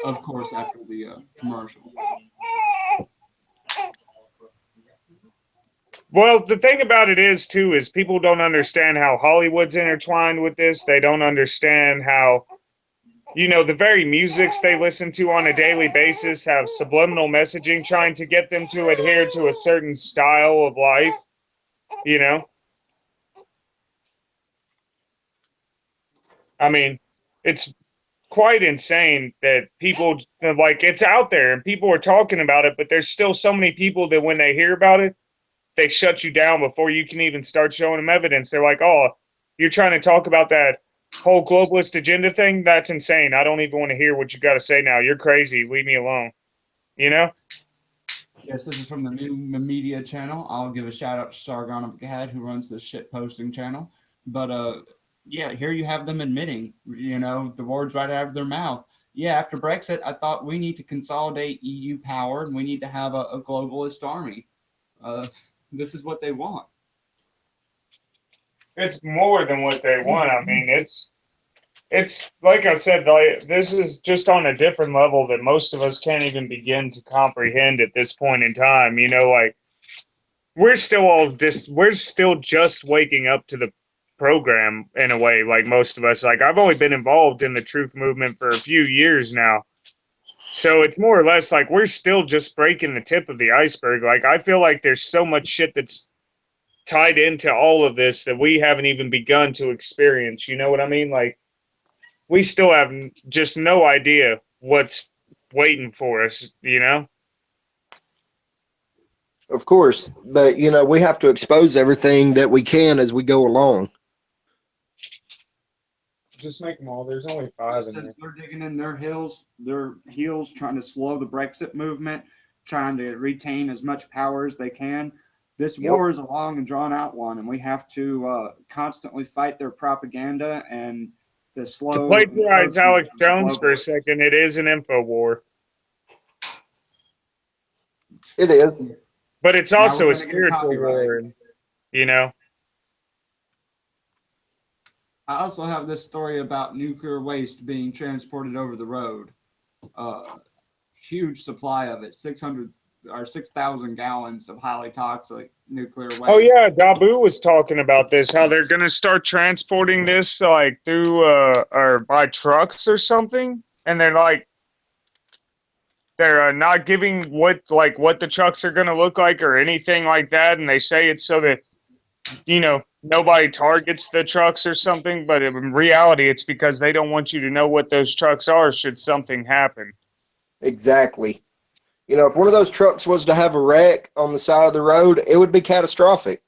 Of course, after the commercial. Well, the thing about it is too is people don't understand how Hollywood's intertwined with this. They don't understand how the very musics they listen to on a daily basis have subliminal messaging trying to get them to adhere to a certain style of life, you know? I mean, it's quite insane that people like it's out there and people are talking about it, but there's still so many people that when they hear about it, they shut you down before you can even start showing them evidence. They're like, "Oh, you're trying to talk about that whole globalist agenda thing? That's insane. I don't even want to hear what you got to say now. You're crazy. Leave me alone." You know? Yes, this is from the new media channel. I'll give a shout out to Sargon of Akkad, who runs this shit posting channel. But yeah, here you have them admitting, the words right out of their mouth. Yeah, after Brexit, I thought we need to consolidate EU power and we need to have a globalist army. This is what they want. It's more than what they want. I mean, it's like I said, like, this is just on a different level that most of us can't even begin to comprehend at this point in time. Like we're still just waking up to the program in a way, like most of us. Like I've only been involved in the truth movement for a few years now. So it's more or less like we're still just breaking the tip of the iceberg. Like I feel like there's so much shit that's tied into all of this that we haven't even begun to experience. You know what I mean? Like, we still have just no idea what's waiting for us, you know? Of course, but you know, we have to expose everything that we can as we go along. Just make them all. There's only 5 in As there. they're digging in their heels, trying to slow the Brexit movement, trying to retain as much power as they can. This Yep. war is a long and drawn out one, and we have to constantly fight their propaganda and the To slow plagiarize encroachment Alex of the Jones for a globalists. second, it is an info war. It is. But it's Now we're also a going to get a spiritual copyright. war, you know? I also have this story about nuclear waste being transported over the road. Huge supply of it, 600 or 6,000 gallons of highly toxic nuclear waste. Oh yeah, Dabu was talking about this, how they're gonna start transporting this like through or by trucks or something, and they're not giving what the trucks are gonna look like or anything like that, and they say it's so that nobody targets the trucks or something, but in reality, it's because they don't want you to know what those trucks are should something happen. Exactly. You know, if one of those trucks was to have a wreck on the side of the road, it would be catastrophic.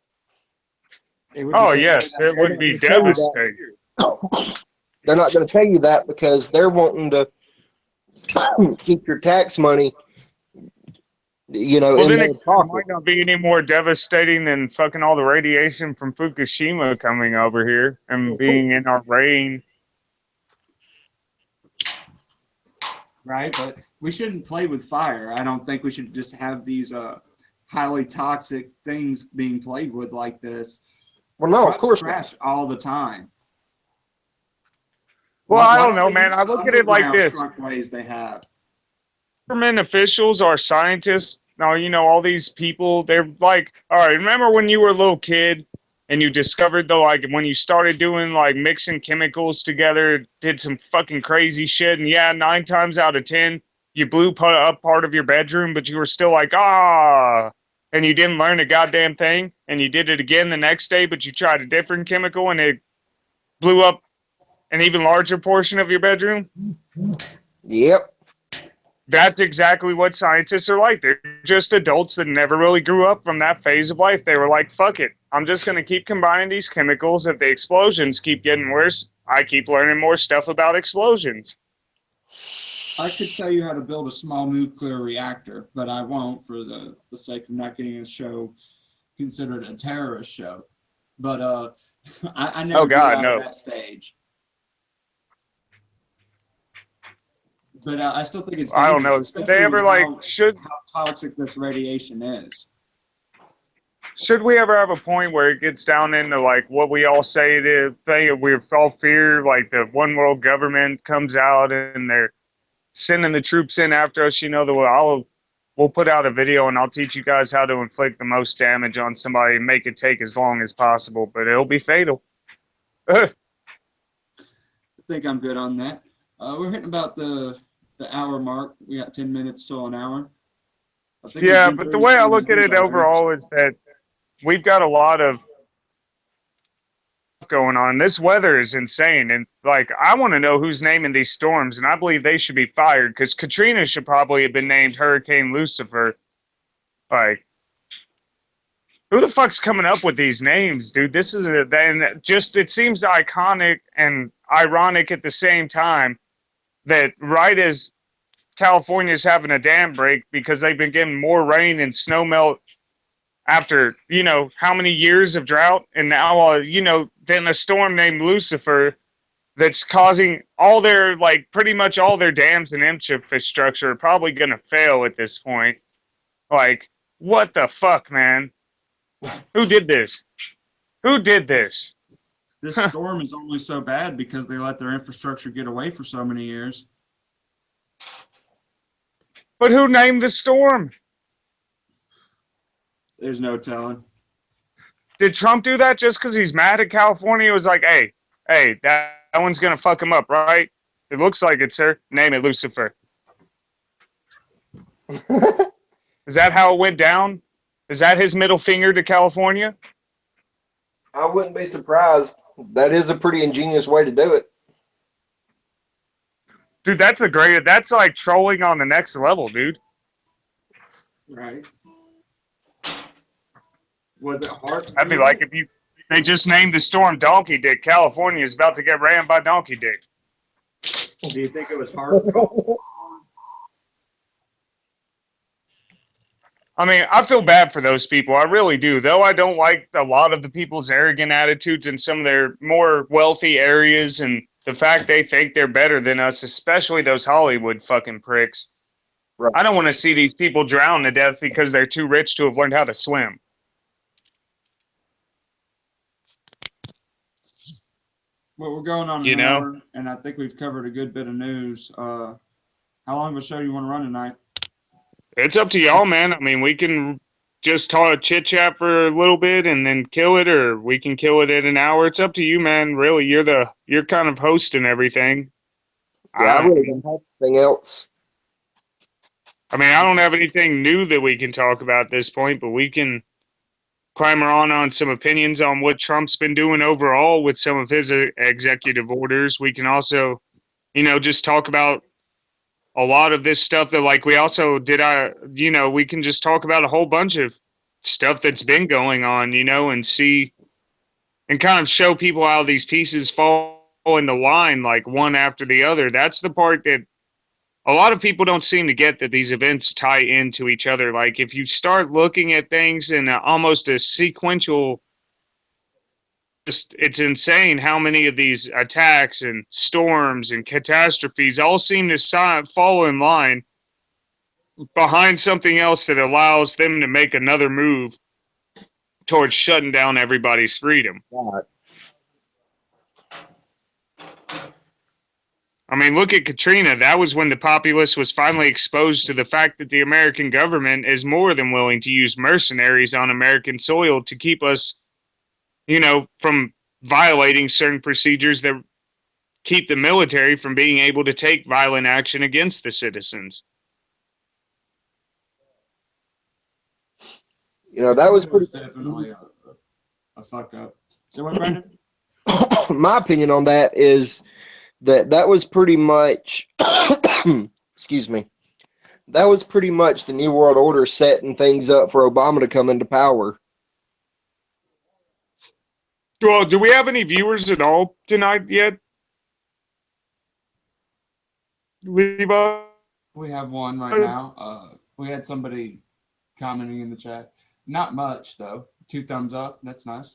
Oh yes, it would be devastating. They're not going to tell you that because they're wanting to keep your tax money, you know, Well, in then their it pocket. might not be any more devastating than fucking all the radiation from Fukushima coming over here and being in our rain. Right, but we shouldn't play with fire. I don't think we should just have these highly toxic things being played with like this. Well, no, of Trucks course not. crash all the time. Well, Why I don't don't know, they man. use I the look at it like underground this. truckways they have? Government officials are scientists. Now, all these people, they're like, all right, remember when you were a little kid and you discovered, though, like, when you started doing, like, mixing chemicals together, did some fucking crazy shit, and yeah, 9 times out of 10, you blew up part of your bedroom, but you were still like, ah, and you didn't learn a goddamn thing, and you did it again the next day, but you tried a different chemical, and it blew up an even larger portion of your bedroom? Yep. That's exactly what scientists are like. They're just adults that never really grew up from that phase of life. They were like, fuck it. I'm just going to keep combining these chemicals. If the explosions keep getting worse, I keep learning more stuff about explosions. I could tell you how to build a small nuclear reactor, but I won't for the sake of not getting a show considered a terrorist show. But I Oh, never get God, out of no. that stage. But I still think it's I don't know. dangerous, Should they especially ever, with like, how toxic this radiation is. should we ever have a point where it gets down into, like, what we all say the thing we all fear, like the one world government comes out and they're sending the troops in after us, we'll put out a video and I'll teach you guys how to inflict the most damage on somebody and make it take as long as possible, but it'll be fatal. I think I'm good on that. We're hitting about the hour mark. We got 10 minutes till an hour. I think we've Yeah, been but the through way I some of look the at news it already. overall is that we've got a lot of going on. This weather is insane, and like I want to know who's naming these storms, and I believe they should be fired because Katrina should probably have been named Hurricane Lucifer. Like, who the fuck's coming up with these names, dude? This is then just it seems iconic and ironic at the same time that right as California's having a dam break because they've been getting more rain and snow melt after how many years of drought, and now then a storm named Lucifer that's causing all their pretty much all their dams and infrastructure are probably gonna fail at this point. Like, what the fuck, man? Who did this? Who did this? This storm is only so bad because they let their infrastructure get away for so many years. But who named the storm? There's no telling. Did Trump do that just because he's mad at California? It was like, hey, that one's gonna fuck him up, right? It looks like it, sir. Name it Lucifer. Is that how it went down? Is that his middle finger to California? I wouldn't be surprised. That is a pretty ingenious way to do it. Dude, that's like trolling on the next level, dude. Right. Was it hard to That'd be do like that? if they just named the storm Donkey Dick. California is about to get rammed by Donkey Dick. Do you think it was hard to call? I mean, I feel bad for those people. I really do. Though I don't like a lot of the people's arrogant attitudes in some of their more wealthy areas and the fact they think they're better than us, especially those Hollywood fucking pricks. Right. I don't want to see these people drown to death because they're too rich to have learned how to swim. Well, we're going on an hour, and I think we've covered a good bit of news. How long of a show do you want to run tonight? It's up to y'all, man. I mean, we can just talk chit chat for a little bit and then kill it, or we can kill it at an hour. It's up to you, man. Really, you're kind of hosting everything. Yeah, I really don't have anything else. I mean, I don't have anything new that we can talk about at this point, but we can climber on some opinions on what Trump's been doing overall with some of his executive orders. We can also, just talk about a lot of this stuff that, like, we also did. We can just talk about a whole bunch of stuff that's been going on, and see and kind of show people how these pieces fall into line, like one after the other. That's the part that a lot of people don't seem to get, that these events tie into each other. Like, if you start looking at things in almost a sequential, it's insane how many of these attacks and storms and catastrophes all seem to fall in line behind something else that allows them to make another move towards shutting down everybody's freedom. Right. I mean, look at Katrina. That was when the populace was finally exposed to the fact that the American government is more than willing to use mercenaries on American soil to keep us, from violating certain procedures that keep the military from being able to take violent action against the citizens. That was pretty. Definitely a fuck up. So what, Brandon? My opinion on that is that was pretty much, excuse me, that was pretty much the New World Order setting things up for Obama to come into power. Well, do we have any viewers at all tonight yet, Levi? We have one right now. We had somebody commenting in the chat. Not much, though. 2 thumbs up. That's nice.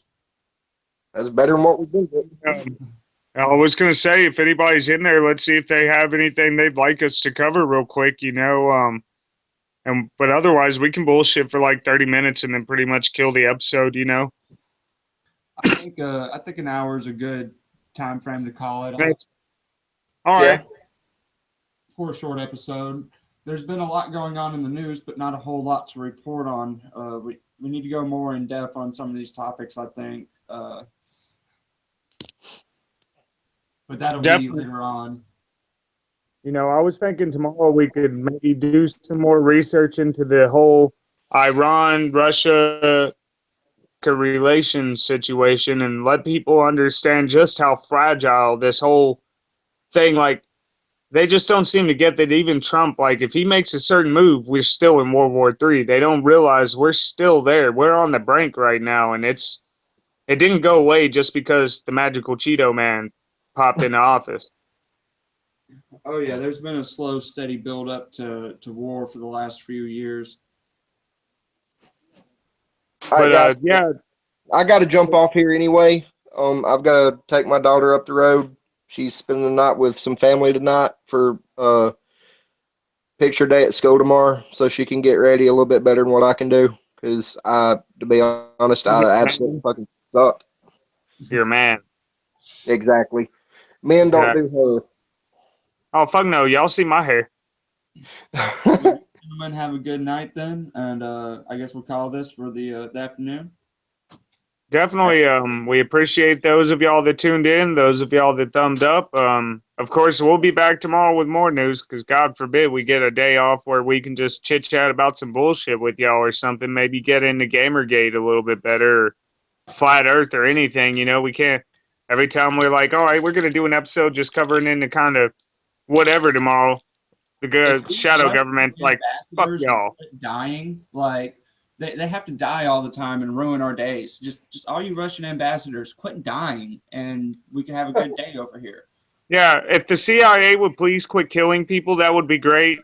That's better than what we've been doing. I was going to say, if anybody's in there, let's see if they have anything they'd like us to cover real quick, but otherwise we can bullshit for like 30 minutes and then pretty much kill the episode, I think an hour is a good time frame to call it. All right. Yeah. For a short episode. There's been a lot going on in the news, but not a whole lot to report on. We need to go more in depth on some of these topics, I think. But that'll be later on. I was thinking tomorrow we could maybe do some more research into the whole Iran-Russia relations situation and let people understand just how fragile this whole thing, like, they just don't seem to get that even Trump, like, if he makes a certain move, we're still in World War III. They don't realize we're still there. We're on the brink right now, and it didn't go away just because the magical Cheeto man popped into office. Oh, yeah, there's been a slow, steady build-up to war for the last few years. But, I got to jump off here anyway. I've got to take my daughter up the road. She's spending the night with some family tonight for picture day at school tomorrow, so she can get ready a little bit better than what I can do. Because to be honest, I absolutely fucking suck. You're a man. Exactly. Men don't do hair. Oh, fuck no. Y'all see my hair. Gentlemen, have a good night then, and I guess we'll call this for the afternoon. Definitely, we appreciate those of y'all that tuned in, those of y'all that thumbed up. Of course, we'll be back tomorrow with more news, because God forbid we get a day off where we can just chit-chat about some bullshit with y'all or something, maybe get into Gamergate a little bit better, flat Earth or anything. You know, we can't. Every time we're like, all right, we're gonna do an episode just covering into kind of whatever tomorrow. The If good these shadow Russian government's like, fuck ambassadors y'all. quit dying, like they have to die all the time and ruin our days. Just all you Russian ambassadors, quit dying, and we can have a good day over here. Yeah, if the CIA would please quit killing people, that would be great.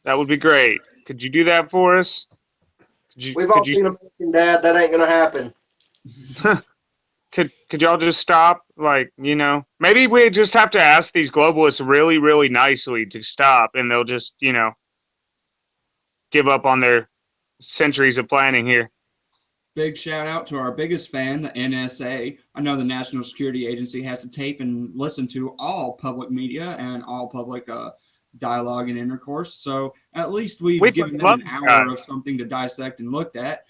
That would be great. Could you do that for us? Could you? We've all Could you? seen American Dad. That ain't gonna happen. Could y'all just stop? Like, you know, maybe we just have to ask these globalists really, really nicely to stop, and they'll just, you know, give up on their centuries of planning here. Big shout out to our biggest fan, the NSA. I know the National Security Agency has to tape and listen to all public media and all public dialogue and intercourse. So at least We we've given them love an you hour of guys. something to dissect and look at.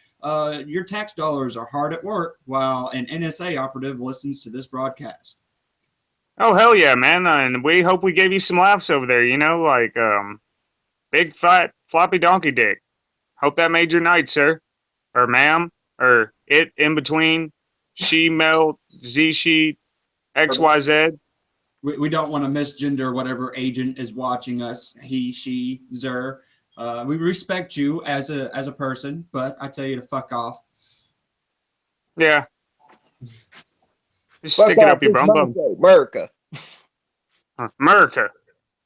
Your tax dollars are hard at work while an NSA operative listens to this broadcast. Oh hell yeah, man! And we hope we gave you some laughs over there. You know, like big fat floppy donkey dick. Hope that made your night, sir, or ma'am, or it in between. She, mel, z, she, Or XYZ. We don't want to misgender whatever agent is watching us, he, she, zer. We respect you as a person, but I tell you to fuck off. Yeah, just fuck stick it off, up your this bum bum. America. America.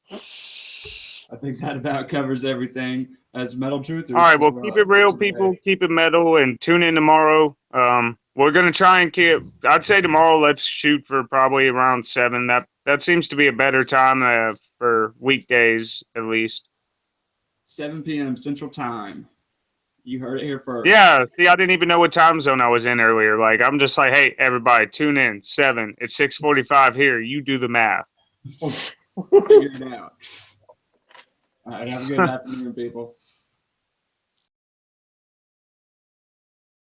I think that about covers everything as Metal Truthers. All right, well, for, keep it real, today. people. Keep it metal, and tune in tomorrow. We're gonna try and keep. I'd say tomorrow, let's shoot for probably around 7. That seems to be a better time for weekdays, at least. 7 p.m. Central Time. You heard it here first. Yeah. See, I didn't even know what time zone I was in earlier. Like, I'm just like, hey, everybody, tune in 7. It's 6:45 here. You do the math. Figure it out. All right, have a good afternoon, people.